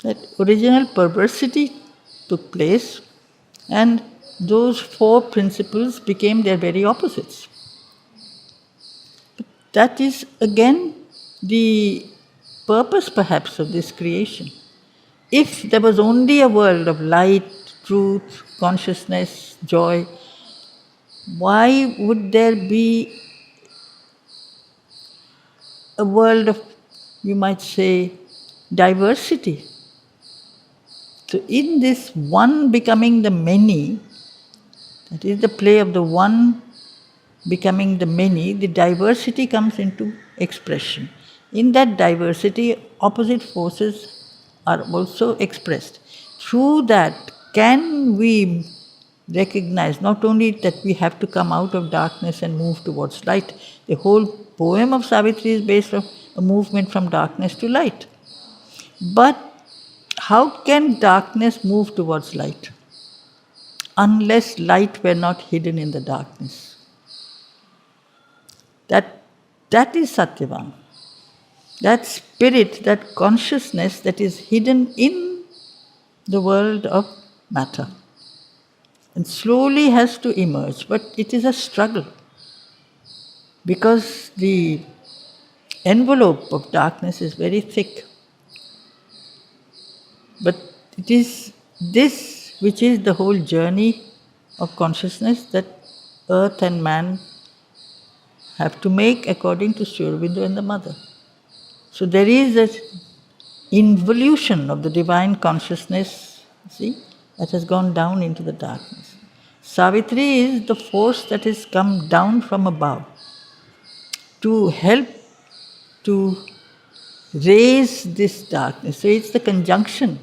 That original perversity took place, and those four principles became their very opposites. That is again the purpose perhaps of this creation. If there was only a world of light, truth, consciousness, joy, why would there be a world of, you might say, diversity? So, in this one becoming the many, that is the play of the one becoming the many, the diversity comes into expression. In that diversity, opposite forces are also expressed. Through that, can we recognize not only that we have to come out of darkness and move towards light, the whole poem of Savitri is based on a movement from darkness to light. But how can darkness move towards light unless light were not hidden in the darkness? That is Satyavan. That spirit, that consciousness that is hidden in the world of matter and slowly has to emerge, but it is a struggle because the envelope of darkness is very thick. But it is this which is the whole journey of consciousness that earth and man have to make according to Sri Aurobindo and the Mother. So there is an involution of the divine consciousness, see, that has gone down into the darkness. Savitri is the force that has come down from above to help to raise this darkness. So it's the conjunction.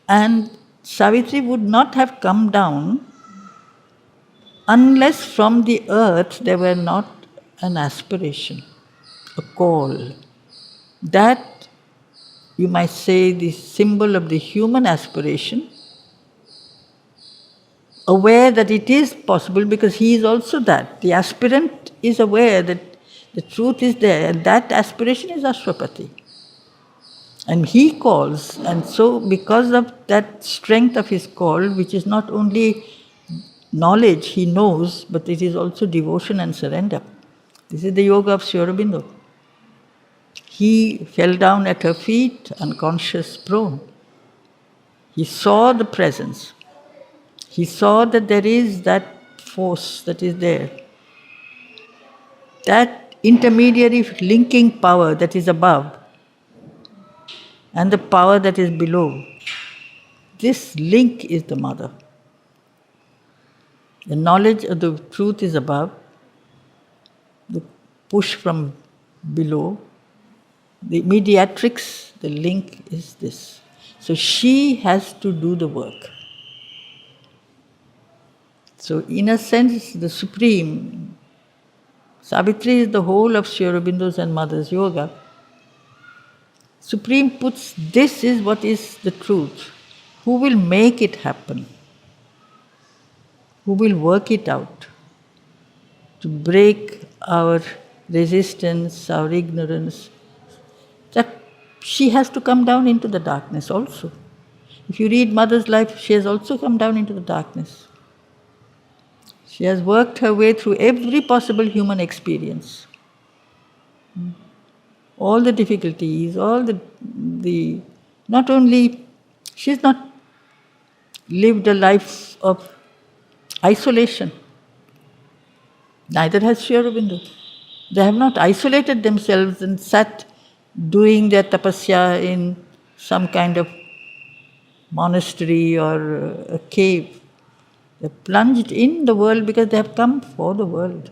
And Savitri would not have come down unless from the earth there were not an aspiration, a call. That, you might say, the symbol of the human aspiration, aware that it is possible because he is also that. The aspirant is aware that the truth is there, and that aspiration is Ashwapati. And he calls, and so because of that strength of his call, which is not only knowledge, he knows, but it is also devotion and surrender. This is the yoga of Sri Aurobindo. He fell down at her feet, unconscious, prone. He saw the presence. He saw that there is that force that is there. That intermediary linking power that is above and the power that is below. This link is the Mother. The knowledge of the truth is above, the push from below. The mediatrix, the link is this. So she has to do the work. So in a sense, the Supreme, Savitri is the whole of Sri Aurobindo's and Mother's yoga. Supreme puts, this is what is the truth. Who will make it happen? Who will work it out to break our resistance, our ignorance? That she has to come down into the darkness also. If you read Mother's life, she has also come down into the darkness. She has worked her way through every possible human experience. All the difficulties, all the not only, she's not lived a life of isolation. Neither has Sri Aurobindo. They have not isolated themselves and sat doing their tapasya in some kind of monastery or a cave. They have plunged in the world because they have come for the world.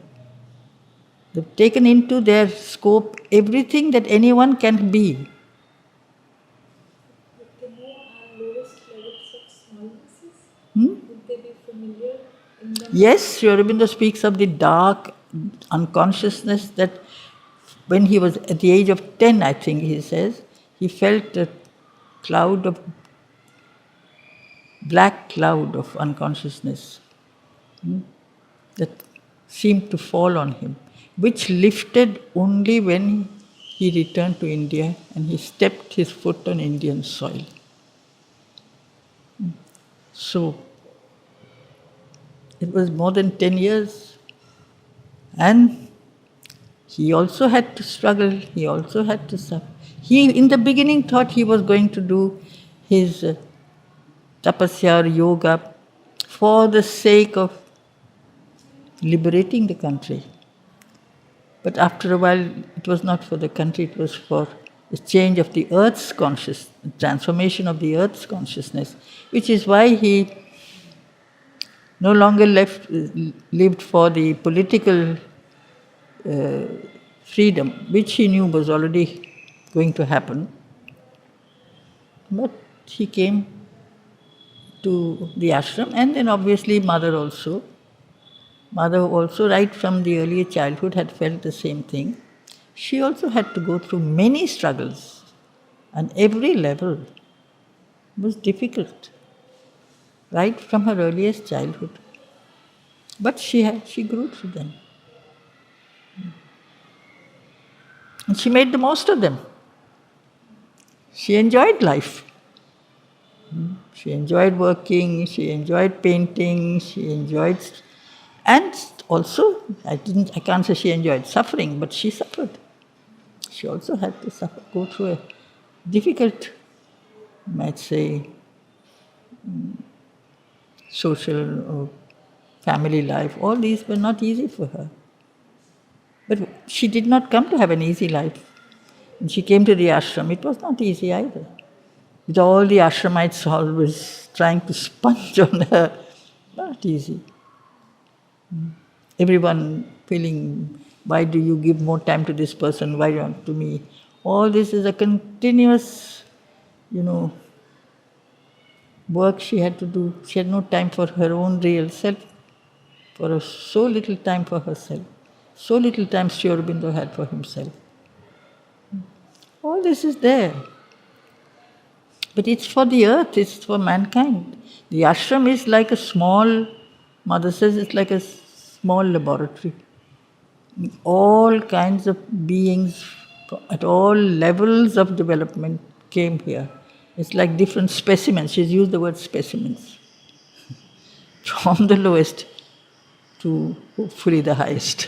They've taken into their scope everything that anyone can be. Would they know our lowest levels of smallnesses? Would they be familiar in them? Yes, Sri Aurobindo speaks of the dark unconsciousness that when he was at the age of 10, I think he says, he felt a cloud of, black cloud of unconsciousness that seemed to fall on him, which lifted only when he returned to India and he stepped his foot on Indian soil. So, it was more than 10 years. And he also had to struggle, he also had to suffer. He, in the beginning, thought he was going to do his tapasya or yoga for the sake of liberating the country. But after a while, it was not for the country, it was for the change of the earth's consciousness, transformation of the earth's consciousness, which is why he no longer lived for the political freedom, which he knew was already going to happen. But he came to the ashram, and then obviously Mother also. Mother also, right from the early childhood, had felt the same thing. She also had to go through many struggles, and every level was difficult, right from her earliest childhood. But she grew through them. And she made the most of them. She enjoyed life. She enjoyed working, she enjoyed painting, she enjoyed... And also, I can't say she enjoyed suffering, but she suffered. She also had to suffer, go through a difficult, you might say, social or family life. All these were not easy for her. But she did not come to have an easy life. When she came to the ashram, it was not easy either. With all the ashramites always trying to sponge on her, not easy. Everyone feeling, why do you give more time to this person, why not to me? All this is a continuous, work she had to do. She had no time for her own real self, so little time for herself, so little time Sri Aurobindo had for himself. All this is there. But it's for the earth, it's for mankind. The ashram is like a small, Mother says it's like a small laboratory. All kinds of beings at all levels of development came here. It's like different specimens. She's used the word specimens. From the lowest to hopefully the highest.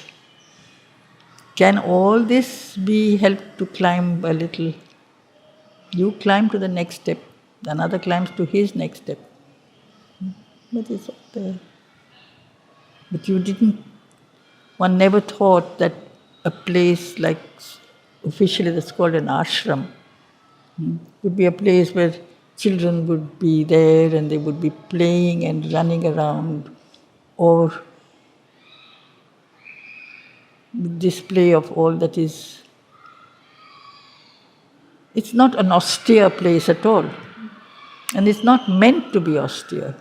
Can all this be helped to climb a little? You climb to the next step, another climbs to his next step. But it's up there. But one never thought that a place like, officially that's called an ashram, would be a place where children would be there and they would be playing and running around, or display of all that is. It's not an austere place at all. And it's not meant to be austere.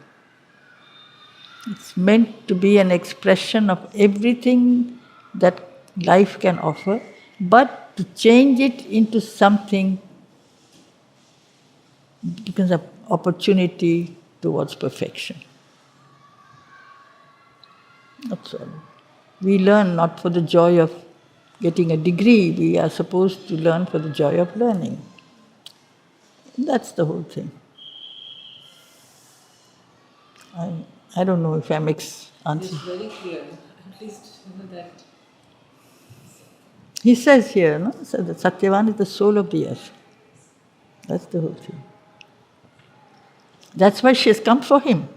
It's meant to be an expression of everything that life can offer, but to change it into something becomes an opportunity towards perfection. That's all. We learn not for the joy of getting a degree, we are supposed to learn for the joy of learning. That's the whole thing. I don't know if I'm answering. It's very clear, at least that. He says here, no? So that Satyavan is the soul of the earth. That's the whole thing. That's why she has come for him.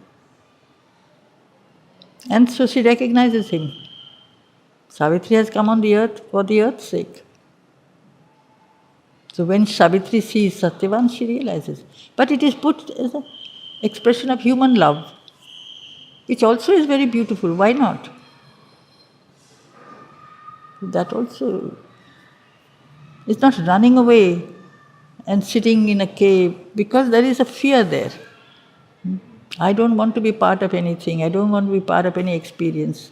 And so she recognizes him. Savitri has come on the earth for the earth's sake. So when Savitri sees Satyavan, she realizes. But it is put as an expression of human love, which also is very beautiful. Why not? That also is not running away and sitting in a cave, because there is a fear there. I don't want to be part of anything, I don't want to be part of any experience,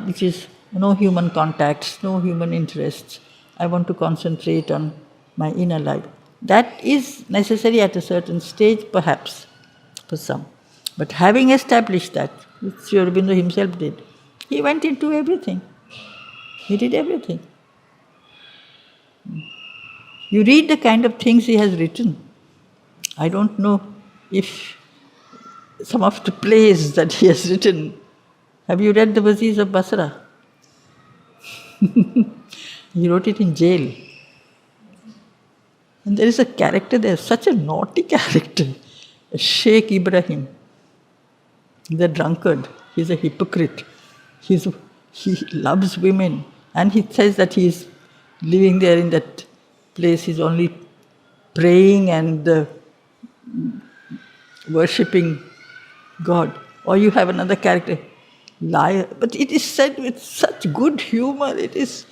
which is no human contacts, no human interests. I want to concentrate on my inner life. That is necessary at a certain stage, perhaps, for some. But having established that, which Sri Aurobindo himself did, he went into everything. He did everything. You read the kind of things he has written. I don't know if some of the plays that he has written. Have you read the Wazis of Basra? He wrote it in jail. And there is a character there, such a naughty character, Sheikh Ibrahim. He's a drunkard, he's a hypocrite. He loves women. And he says that he's living there in that place, he's only praying and worshipping God. Or you have another character, liar. But it is said with such good humor. It is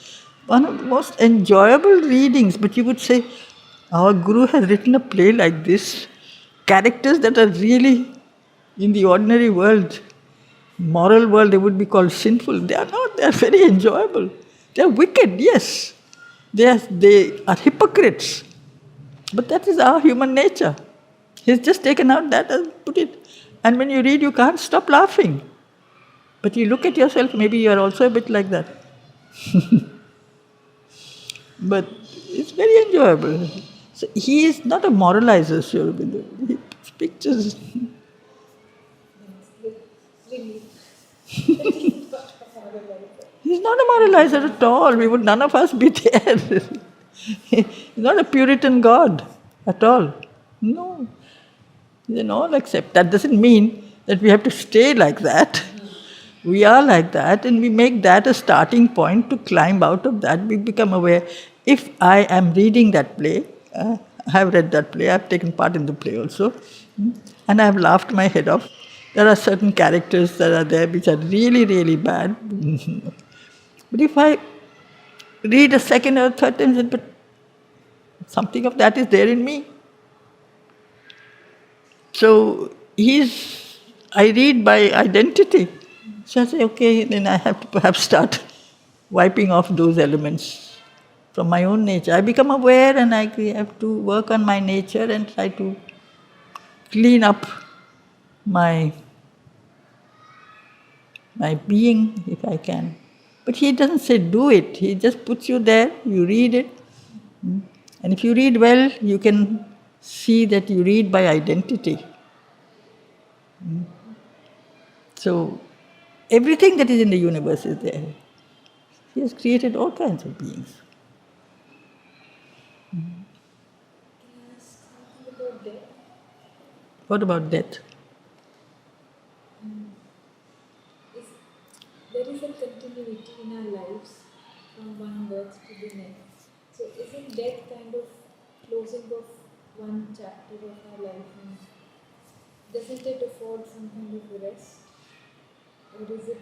one of the most enjoyable readings. But you would say, our Guru has written a play like this. Characters that are really in the ordinary world, moral world, they would be called sinful. They are not. They are very enjoyable. They are wicked, yes. They are hypocrites. But that is our human nature. He's just taken out that and put it. And when you read, you can't stop laughing. But you look at yourself, maybe you are also a bit like that. But it's very enjoyable. So he is not a moralizer, Sri Aurobindo. He pictures. He's not a moralizer at all. We would none of us be there. He's not a Puritan God at all. No. He's an all accept. That doesn't mean that we have to stay like that. We are like that, and we make that a starting point to climb out of that. We become aware. If I am reading that play, I have read that play, I have taken part in the play also, and I have laughed my head off. There are certain characters that are there which are really, really bad. But if I read a second or third time, I say, but something of that is there in me. So I read by identity. So I say, okay, then I have to perhaps start wiping off those elements from my own nature. I become aware and I have to work on my nature and try to clean up my being if I can. But he doesn't say do it, he just puts you there, you read it. And if you read well, you can see that you read by identity. So, everything that is in the universe is there. He has created all kinds of beings. Can I ask something about death? What about death? There is a continuity in our lives from one birth to the next. So isn't death kind of closing of one chapter of our life? And doesn't it afford some kind of rest? Or is it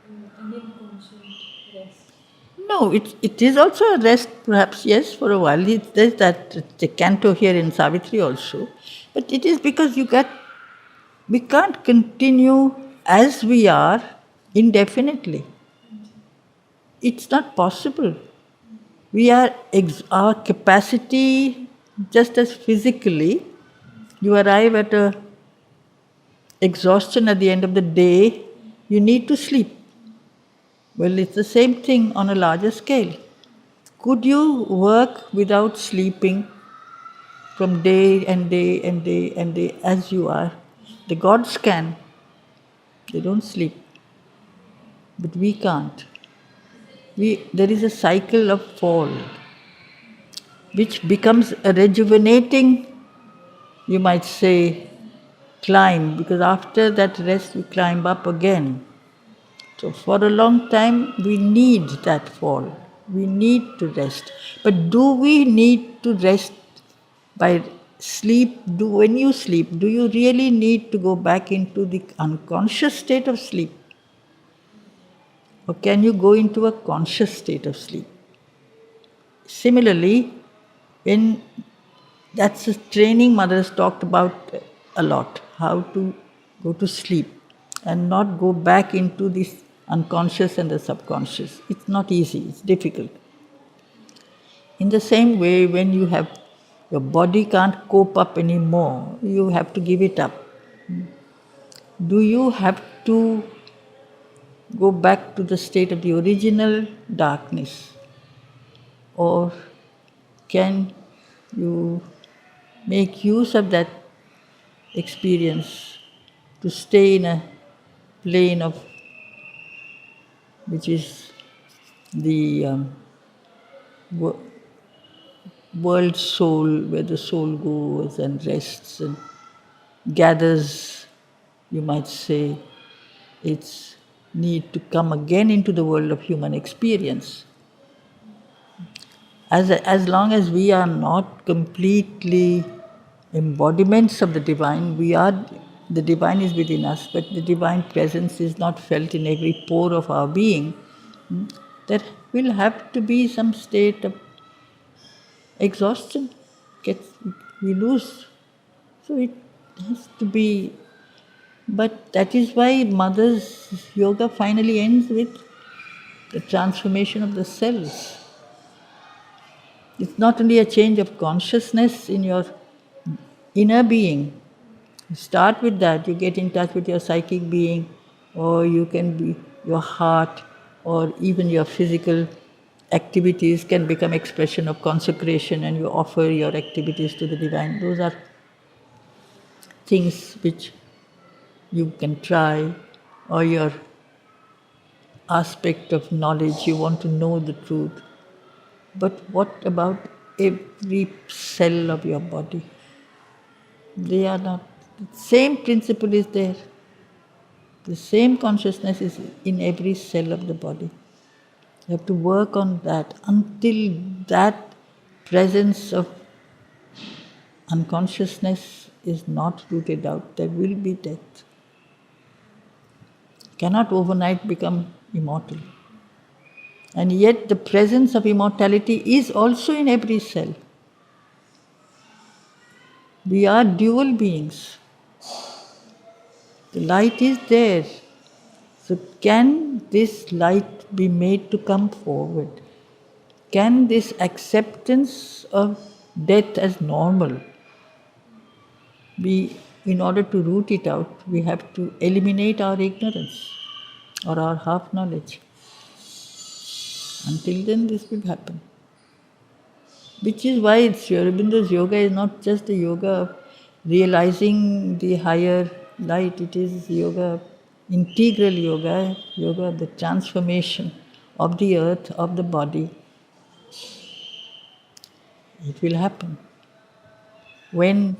an inconscient rest? No, it is also a rest, perhaps, yes, for a while. There's that the canto here in Savitri also. But it is because we can't continue as we are indefinitely. It's not possible. Our capacity, just as physically, you arrive at a exhaustion at the end of the day, you need to sleep. Well, it's the same thing on a larger scale. Could you work without sleeping from day and day and day and day as you are? The gods can. They don't sleep. But we can't. There is a cycle of fall, which becomes a rejuvenating, you might say, climb, because after that rest we climb up again. So for a long time we need that fall. We need to rest. But do we need to rest by sleep? When you sleep, do you really need to go back into the unconscious state of sleep? Or can you go into a conscious state of sleep? Similarly, that's a training Mother has talked about a lot, how to go to sleep and not go back into this unconscious and the subconscious. It's not easy, it's difficult. In the same way, when your body can't cope up anymore, you have to give it up. Do you have to go back to the state of the original darkness? Or can you make use of that experience to stay in a plane of which is the wo- world soul, where the soul goes and rests and gathers, you might say, its need to come again into the world of human experience. As long as we are not completely embodiments of the divine, the divine is within us, but the divine presence is not felt in every pore of our being. There will have to be some state of exhaustion. Gets, we lose. So it has to be. But that is why Mother's yoga finally ends with the transformation of the cells. It's not only a change of consciousness in your inner being. You start with that, you get in touch with your psychic being, or you can be your heart, or even your physical activities can become expression of consecration, and you offer your activities to the divine. Those are things which you can try, or your aspect of knowledge, you want to know the truth. But what about every cell of your body? They are not. The same principle is there. The same consciousness is in every cell of the body. You have to work on that until that presence of unconsciousness is not rooted out. There will be death. Cannot overnight become immortal. And yet the presence of immortality is also in every cell. We are dual beings. The light is there. So can this light be made to come forward? Can this acceptance of death as normal be, in order to root it out, we have to eliminate our ignorance or our half knowledge. Until then, this will happen. Which is why Sri Aurobindo's yoga is not just a yoga of realizing the higher light, it is yoga, integral yoga, yoga of the transformation of the earth, of the body. It will happen. When,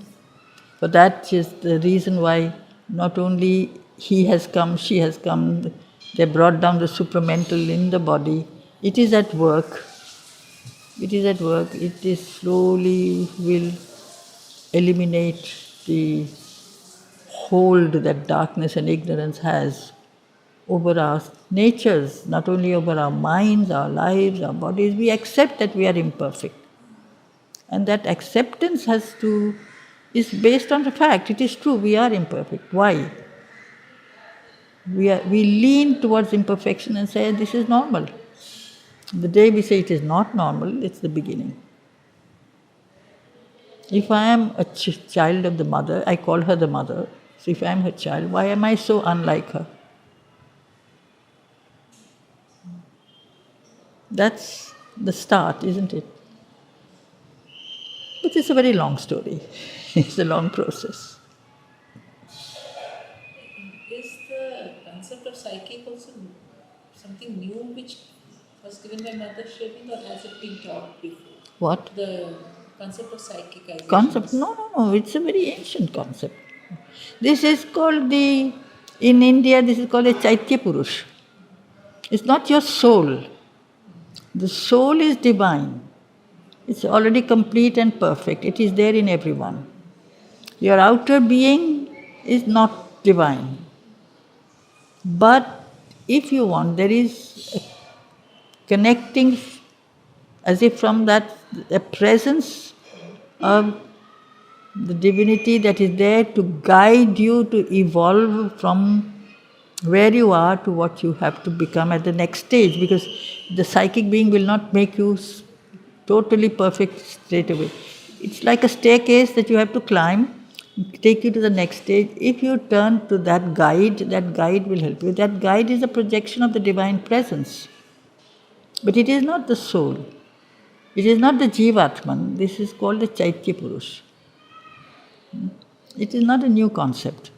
for that is the reason why not only he has come, she has come, they brought down the supramental in the body. It is at work. It is at work. It is slowly will eliminate the hold that darkness and ignorance has over our natures, not only over our minds, our lives, our bodies. We accept that we are imperfect. And that acceptance is based on the fact, it is true, we are imperfect. Why? We lean towards imperfection and say this is normal. The day we say it is not normal, it's the beginning. If I am a child of the mother, I call her the mother. So if I am her child, why am I so unlike her? That's the start, isn't it? But it's a very long story. It's a long process. Is the concept of psychic also something new which was given by Mother Shravin, or has it been taught before? What? The concept of psychicization. Concept? No. It's a very ancient concept. This is called in India, this is called a Chaitya Purush. It's not your soul. The soul is divine. It's already complete and perfect. It is there in everyone. Your outer being is not divine. But if you want, there is a connecting, as if from that, a presence of the divinity that is there to guide you to evolve from where you are to what you have to become at the next stage, because the psychic being will not make you totally perfect straight away. It's like a staircase that you have to climb, take you to the next stage. If you turn to that guide will help you. That guide is a projection of the divine presence. But it is not the soul. It is not the Jivatman. This is called the Chaitya Purush. It is not a new concept.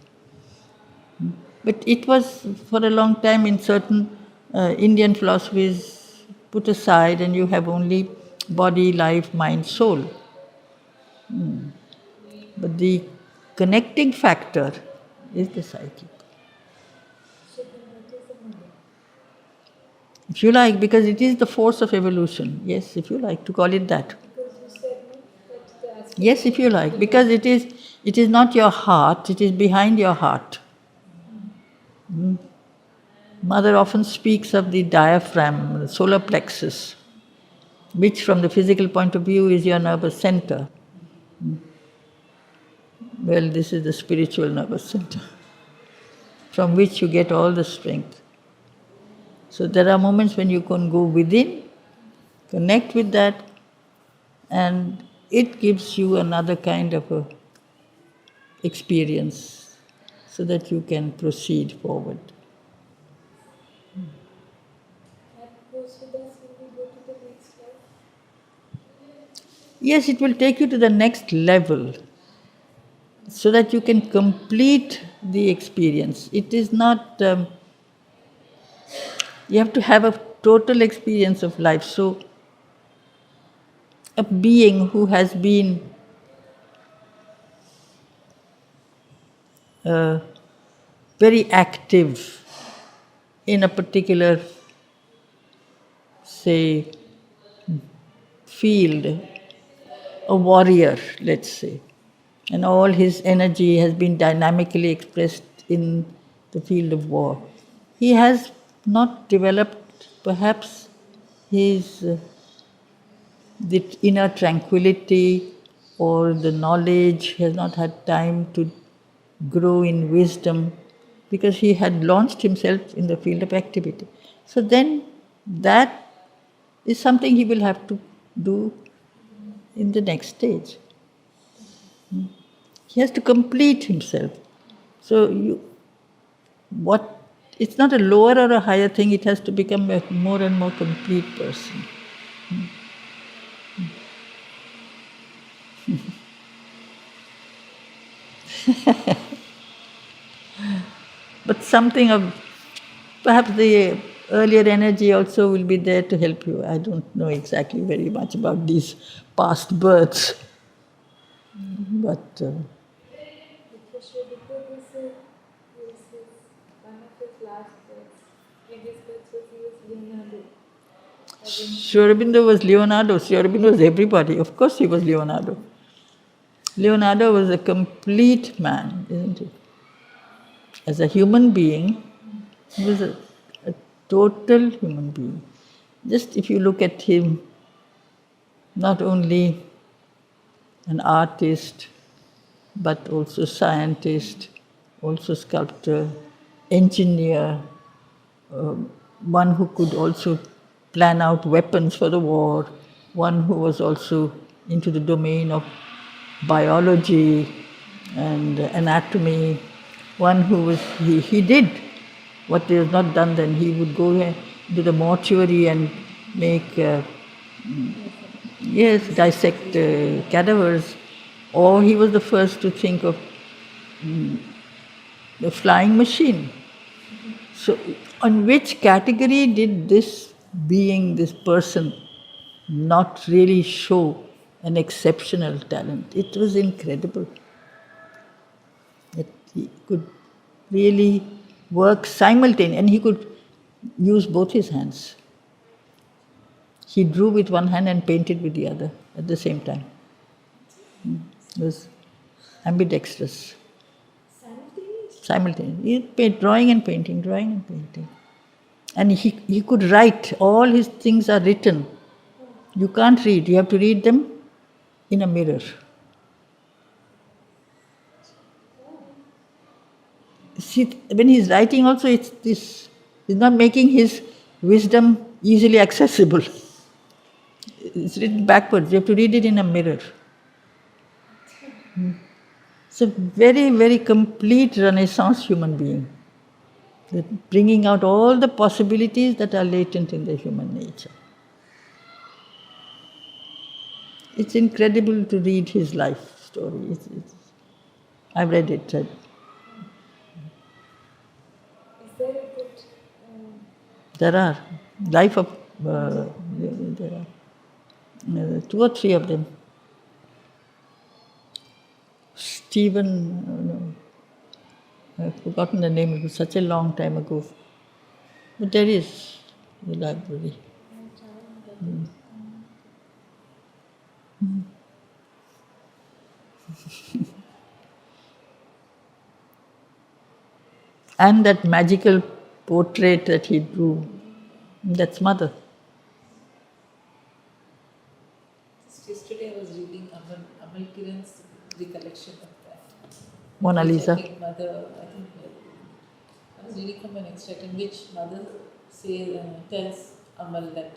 But it was for a long time in certain Indian philosophies put aside, and you have only body, life, mind, soul. But the connecting factor is the psyche. So then what is the mother? If you like, because it is the force of evolution. Yes, if you like to call it that. Because you said no, that's the aspect. Yes, if you like, because it is not your heart, it is behind your heart. Mother often speaks of the diaphragm, the solar plexus, which from the physical point of view is your nervous center. Well, this is the spiritual nervous center, from which you get all the strength. So there are moments when you can go within, connect with that, and it gives you another kind of a experience so that you can proceed forward. That goes with us when we go to the next life. Yes, it will take you to the next level so that you can complete the experience. It is not, you have to have a total experience of life. So, a being who has been very active in a particular, say, field, a warrior, let's say, and all his energy has been dynamically expressed in the field of war. He has not developed perhaps his the inner tranquility or the knowledge, he has not had time to grow in wisdom because he had launched himself in the field of activity. So then that is something he will have to do in the next stage. He has to complete himself. So what it's not a lower or a higher thing, it has to become a more and more complete person. But something of perhaps the earlier energy also will be there to help you. I don't know exactly very much about these past births, but Because Spielberg was one of his last births. Previous births was he was Leonardo da Vinci. Sri Aurobindo was Leonardo. Sri Aurobindo was everybody. Of course, he was Leonardo. Leonardo was a complete man, isn't he? As a human being, he was a total human being. Just if you look at him, not only an artist, but also scientist, also sculptor, engineer, one who could also plan out weapons for the war, one who was also into the domain of biology and anatomy, one who was, he did what they was not done then. He would go to the mortuary and make, yes, dissect cadavers, or he was the first to think of the flying machine. So, on which category did this being, this person, not really show an exceptional talent? It was incredible that he could really work simultaneously, and he could use both his hands. He drew with one hand and painted with the other at the same time. He was ambidextrous. Simultaneously? Simultaneously. He paid drawing and painting, drawing and painting. And he could write, all his things are written. You can't read, you have to read them in a mirror. See, when he's writing also, it's this, he's not making his wisdom easily accessible. It's written backwards, you have to read it in a mirror. It's a very, very complete Renaissance human being, bringing out all the possibilities that are latent in the human nature. It's incredible to read his life story. I've read it. There are. Life of, there are two or three of them. Stephen, I've forgotten the name, it was such a long time ago. But there is the library. And that magical portrait that he drew, that's Mother. Just yesterday I was reading Amal Kiran's recollection of that. Mona Which Lisa. I think Mother, I was reading from an extract in which Mother tells Amal that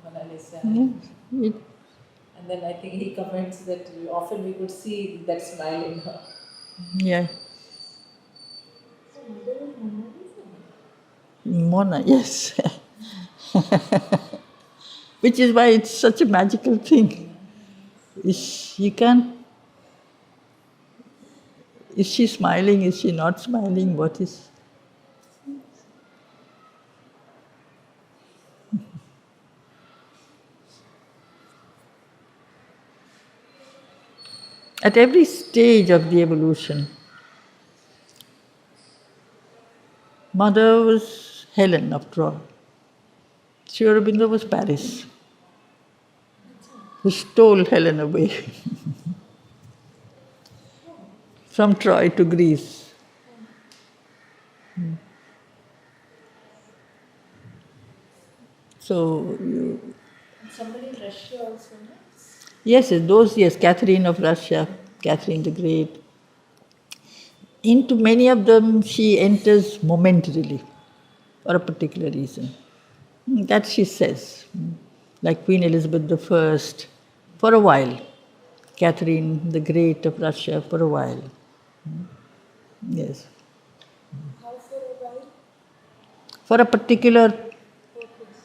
I'm Mona Lisa. It, And then I think he comments that often we could see that smile in her. yeah. So Mother is Mona Lisa? Mona, yes. Which is why it's such a magical thing. You can't. Is she smiling? Is she not smiling? What is. At every stage of the evolution, Mother was Helen, after all. Sri Aurobindo was Paris, who stole Helen away from Troy to Greece. So, And somebody in Russia also, no? yes, Catherine of Russia, Catherine the Great. Into many of them, she enters momentarily for a particular reason. That she says. Like Queen Elizabeth I, for a while. Catherine the Great of Russia, for a while. Yes. How for a while? For a particular Purpose.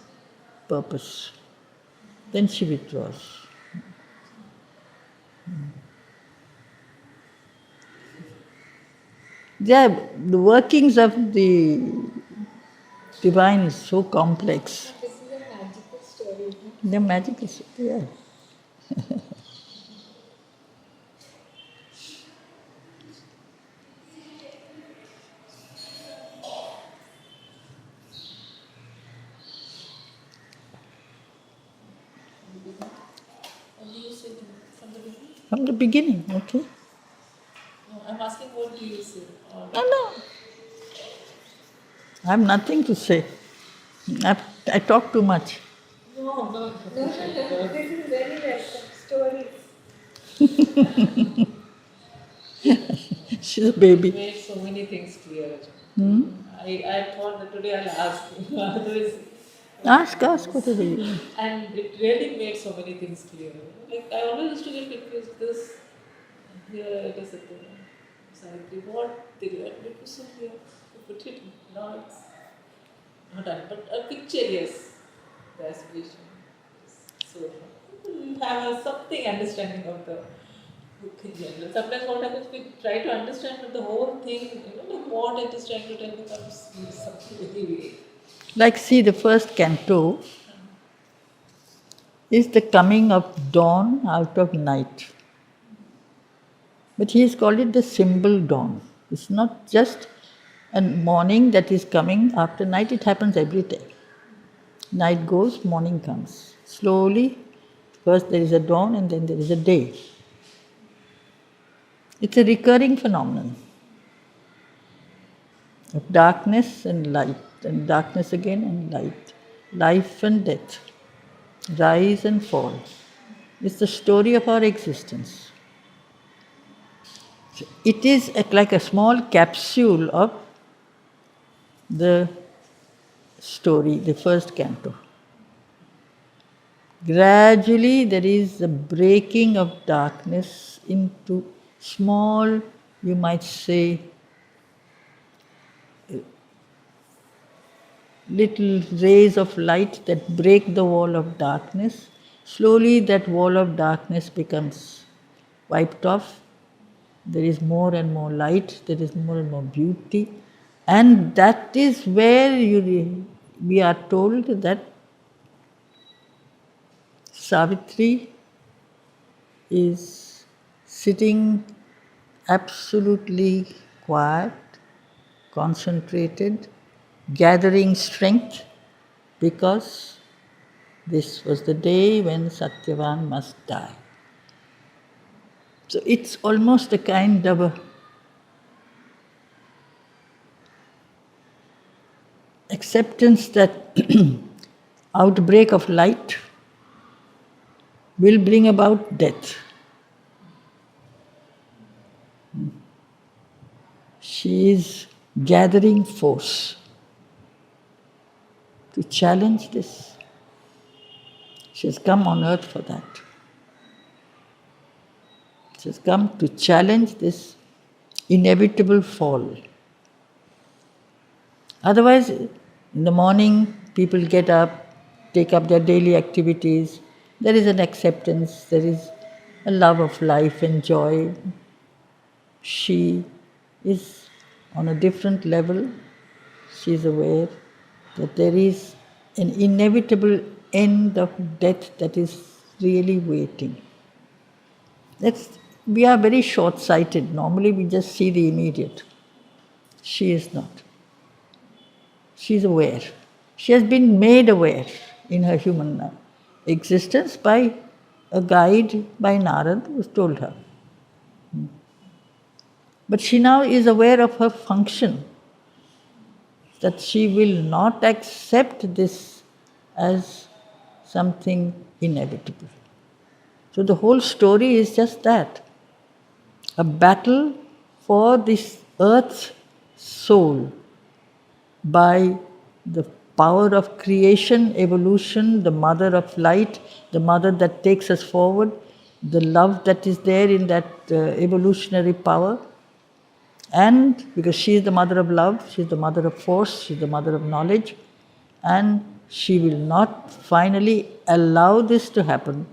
purpose. Then she withdraws. Yeah, the workings of the divine is so complex. This is a magical story, no? They're magical, yeah. What do you say from the beginning? From the beginning, okay? No, I'm asking what do you say? Or No. I have nothing to say. I talk too much. no. No. This is very welcome. Stories. She's a baby. Made so many things clear. Hmm? I thought that today I'll ask you. Otherwise, Ask whatever you want. and it really made so many things clear. Like I always used to get confused. This here it is at the Savitri. What did you make it so clear? You put it now it's not done. But a picture, yes. The aspiration. So people have something understanding of the book in general. Sometimes what happens, we try to understand, but the whole thing, like what it is trying to tell becomes something very vague. Like, see, the first canto is the coming of dawn out of night. But he has called it the symbol dawn. It's not just a morning that is coming after night, it happens every day. Night goes, morning comes. Slowly, first there is a dawn and then there is a day. It's a recurring phenomenon of darkness and light, and darkness again and light, life and death, rise and fall. It's the story of our existence. It is like a small capsule of the story, the first canto. Gradually, there is a breaking of darkness into small, you might say, little rays of light that break the wall of darkness. Slowly, that wall of darkness becomes wiped off. There is more and more light, there is more and more beauty. And that is where we are told that Savitri is sitting absolutely quiet, concentrated, gathering strength, because this was the day when Satyavan must die. So it's almost a kind of a acceptance that outbreak of light will bring about death. She is gathering force to challenge this. She has come on earth for that. She has come to challenge this inevitable fall. Otherwise, in the morning, people get up, take up their daily activities. There is an acceptance, there is a love of life and joy. She is on a different level. She is aware that there is an inevitable end of death that is really waiting. We are very short-sighted. Normally we just see the immediate. She is not. She is aware. She has been made aware in her human existence by a guide, by Narad, who told her. But she now is aware of her function, that she will not accept this as something inevitable. So the whole story is just that, a battle for this earth's soul by the power of creation, evolution, the mother of light, the mother that takes us forward, the love that is there in that evolutionary power. And because she is the mother of love, she is the mother of force, she is the mother of knowledge, and she will not finally allow this to happen.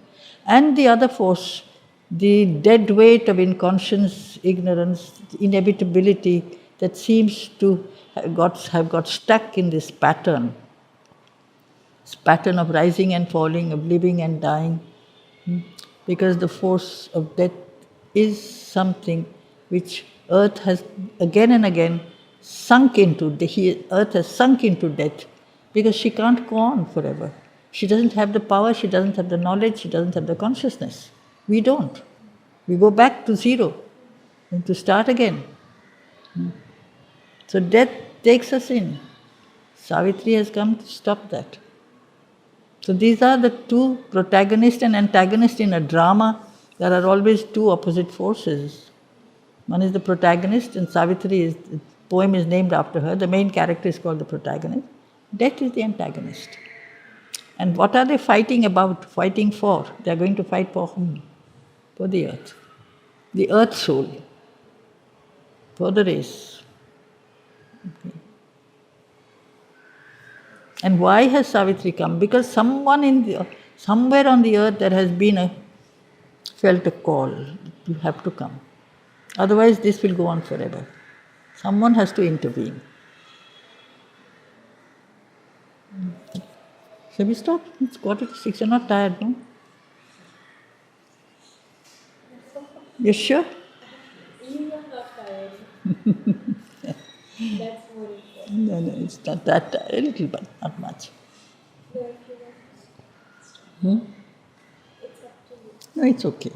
And the other force, the dead weight of inconscience, ignorance, inevitability that seems to have got stuck in this pattern of rising and falling, of living and dying, because the force of death is something which earth has again and again sunk into. Earth has sunk into death because she can't go on forever. She doesn't have the power, she doesn't have the knowledge, she doesn't have the consciousness. We don't. We go back to zero and to start again. So death takes us in. Savitri has come to stop that. So these are the two protagonists and antagonists in a drama. There are always two opposite forces. One is the protagonist, and Savitri the poem is named after her. The main character is called the protagonist. Death is the antagonist. And what are they fighting about, fighting for? They are going to fight for whom? For the earth soul, for the race. Okay. And why has Savitri come? Because somewhere on the earth there has been felt a call. You have to come. Otherwise this will go on forever. Someone has to intervene. Shall we stop? It's 5:45. You're not tired, no? You're sure? You are not tired. That's more important. No, it's not that tired. A little bit, not much. No, if you want, it's up to you. No, it's okay.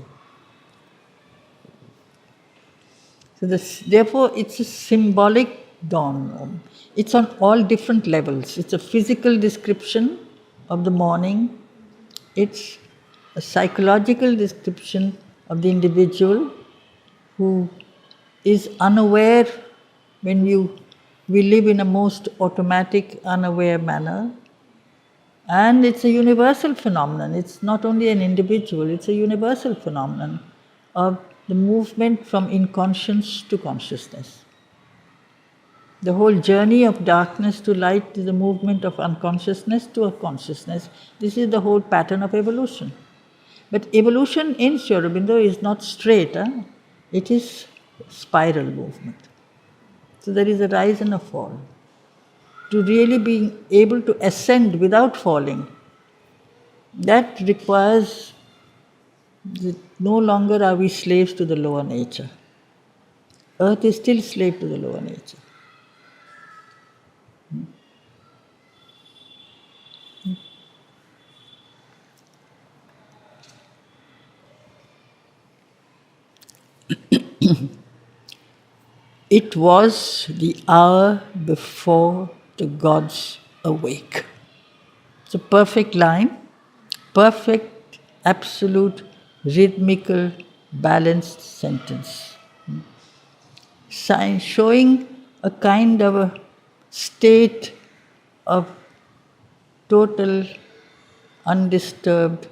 So therefore, it's a symbolic dawn. It's on all different levels. It's a physical description of the morning. It's a psychological description of the individual who is unaware when we live in a most automatic, unaware manner. And it's a universal phenomenon. It's not only an individual, it's a universal phenomenon of the movement from inconscience to consciousness. The whole journey of darkness to light is a movement of unconsciousness to a consciousness. This is the whole pattern of evolution. But evolution in Sri Aurobindo is not straight. It is spiral movement. So there is a rise and a fall. To really be able to ascend without falling, that requires that no longer are we slaves to the lower nature. Earth is still slave to the lower nature. It was the hour before the gods awake. It's a perfect line, perfect, absolute, rhythmical, balanced sentence. Showing a kind of a state of total, undisturbed,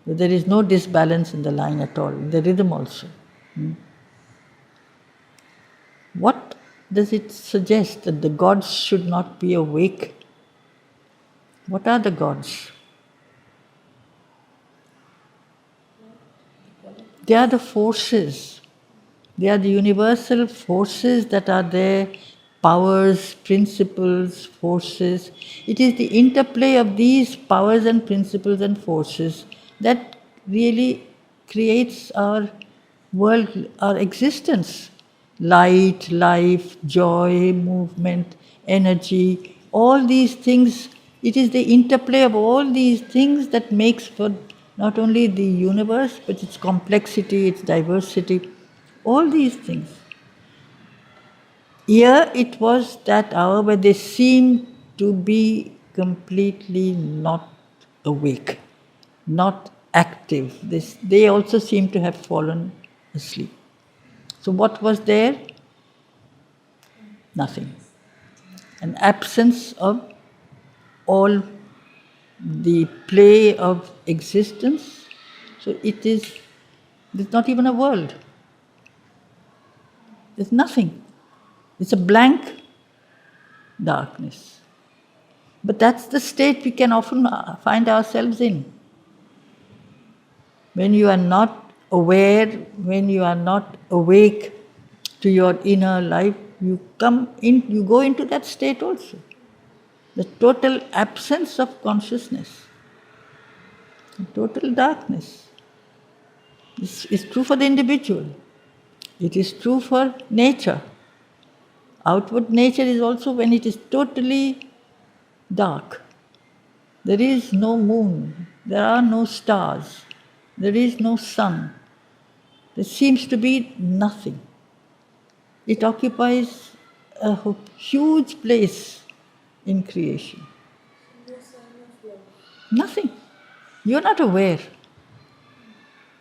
there is no disbalance in the line at all, in the rhythm also. What does it suggest? That the gods should not be awake? What are the gods? They are the forces. They are the universal forces that are there, powers, principles, forces. It is the interplay of these powers and principles and forces that really creates our world, our existence. Light, life, joy, movement, energy, all these things. It is the interplay of all these things that makes for not only the universe, but its complexity, its diversity, all these things. Here it was that hour where they seemed to be completely not awake, not active. They also seemed to have fallen asleep. So what was there? Nothing. An absence of all the play of existence. So there's not even a world. There's nothing. It's a blank darkness. But that's the state we can often find ourselves in. When you are not aware, when you are not awake to your inner life, you go into that state also. The total absence of consciousness, the total darkness. This is true for the individual. It is true for nature. Outward nature is also when it is totally dark. There is no moon, there are no stars, there is no sun. There seems to be nothing. It occupies a huge place in creation. No sign of life. Nothing. You're not aware.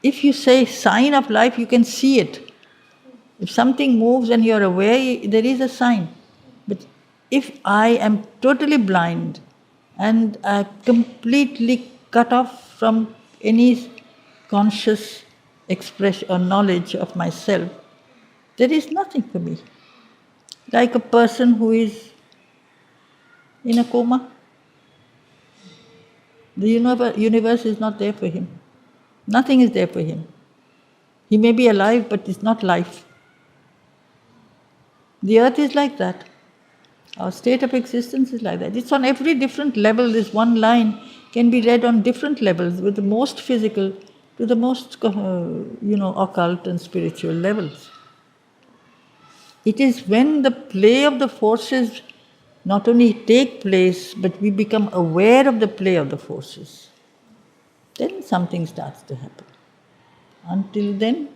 If you say sign of life, you can see it. If something moves and you're aware, there is a sign. But if I am totally blind and completely cut off from any conscious expression or knowledge of myself, there is nothing for me. Like a person who is in a coma. The universe is not there for him. Nothing is there for him. He may be alive, but it's not life. The earth is like that. Our state of existence is like that. It's on every different level. This one line can be read on different levels, with the most physical to the most, occult and spiritual levels. It is when the play of the forces not only take place, but we become aware of the play of the forces. Then something starts to happen. Until then,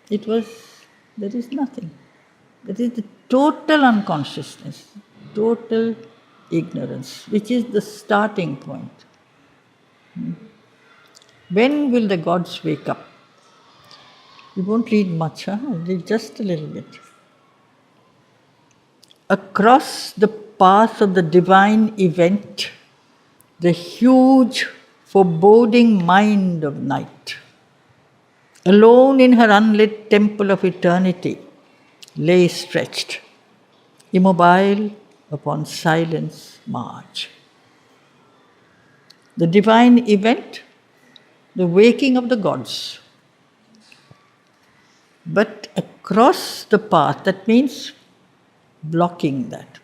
there is nothing. That is the total unconsciousness, total ignorance, which is the starting point. When will the gods wake up? We won't read much, I'll read just a little bit. Across the path of the divine event, the huge, foreboding mind of night, alone in her unlit temple of eternity, lay stretched, immobile upon silence march. The divine event, the waking of the gods. But across the path, that means blocking that.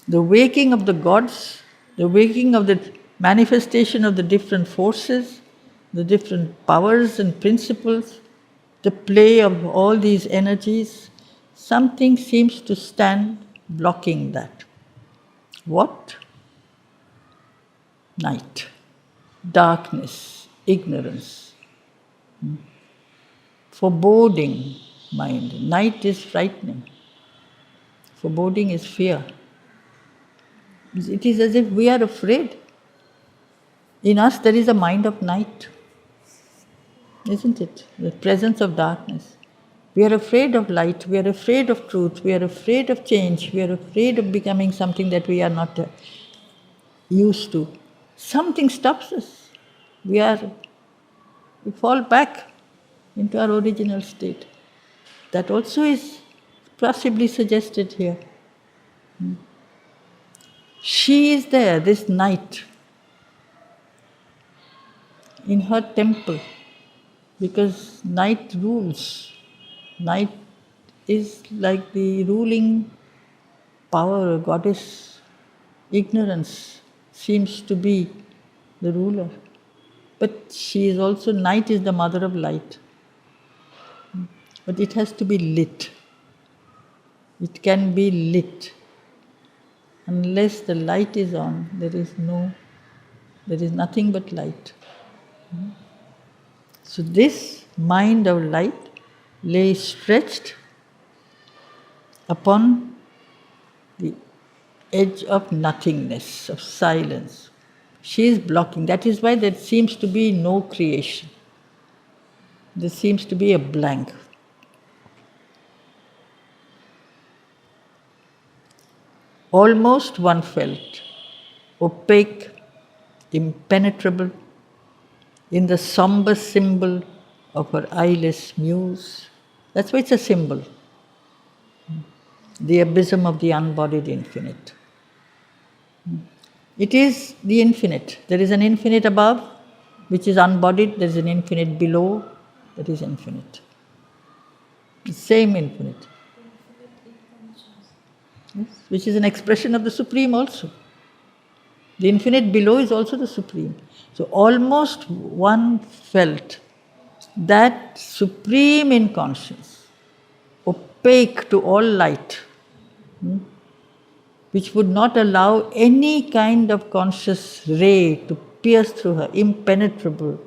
The waking of the gods, the waking of the manifestation of the different forces, the different powers and principles, the play of all these energies, something seems to stand blocking that. What? Night, darkness, ignorance, foreboding mind. Night is frightening. Foreboding is fear. It is as if we are afraid. In us there is a mind of night, isn't it? The presence of darkness. We are afraid of light, we are afraid of truth, we are afraid of change, we are afraid of becoming something that we are not used to. Something stops us. We fall back into our original state. That also is possibly suggested here. She is there, this night, in her temple, because night rules. Night is like the ruling power, goddess. Ignorance seems to be the ruler. But she is also, night is the mother of light. But it has to be lit. It can be lit. Unless the light is on, there is nothing but light. So this mind of light lay stretched upon the edge of nothingness, of silence. She is blocking. That is why there seems to be no creation. There seems to be a blank. Almost one felt, opaque, impenetrable, in the somber symbol of her eyeless muse. That's why it's a symbol. The abysm of the unbodied infinite. It is the infinite. There is an infinite above, which is unbodied. There is an infinite below, that is infinite. The same infinite. Yes, which is an expression of the Supreme also. The infinite below is also the Supreme. So almost one felt that supreme in conscience, opaque to all light, which would not allow any kind of conscious ray to pierce through her, impenetrable.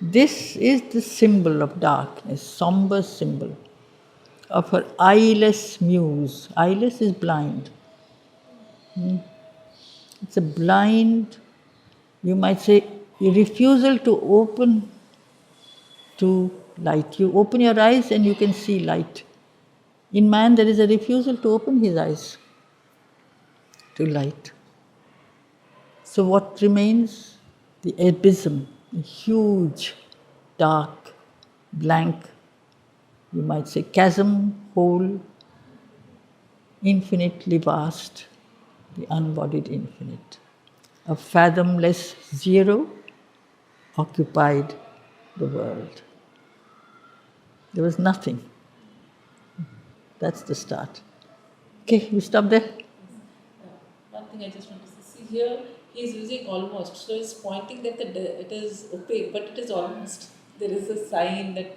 This is the symbol of darkness, somber symbol of her eyeless muse. Eyeless is blind. It's a blind, you might say, a refusal to open to light. You open your eyes and you can see light. In man, there is a refusal to open his eyes to light. So what remains? The abysm, a huge, dark, blank, you might say chasm, hole, infinitely vast, the unbodied infinite. A fathomless zero occupied the world. There was nothing. That's the start. Okay, we stop there. One thing I just want to see here, he is using almost. So he's pointing that it is opaque, but it is almost. There is a sign that,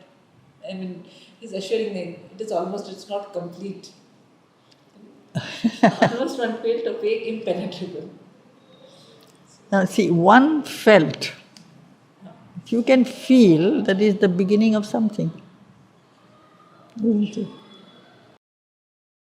he's assuring them it is almost, it's not complete. Almost one felt opaque, impenetrable. Now see, one felt. If you can feel, that is the beginning of something. Isn't it?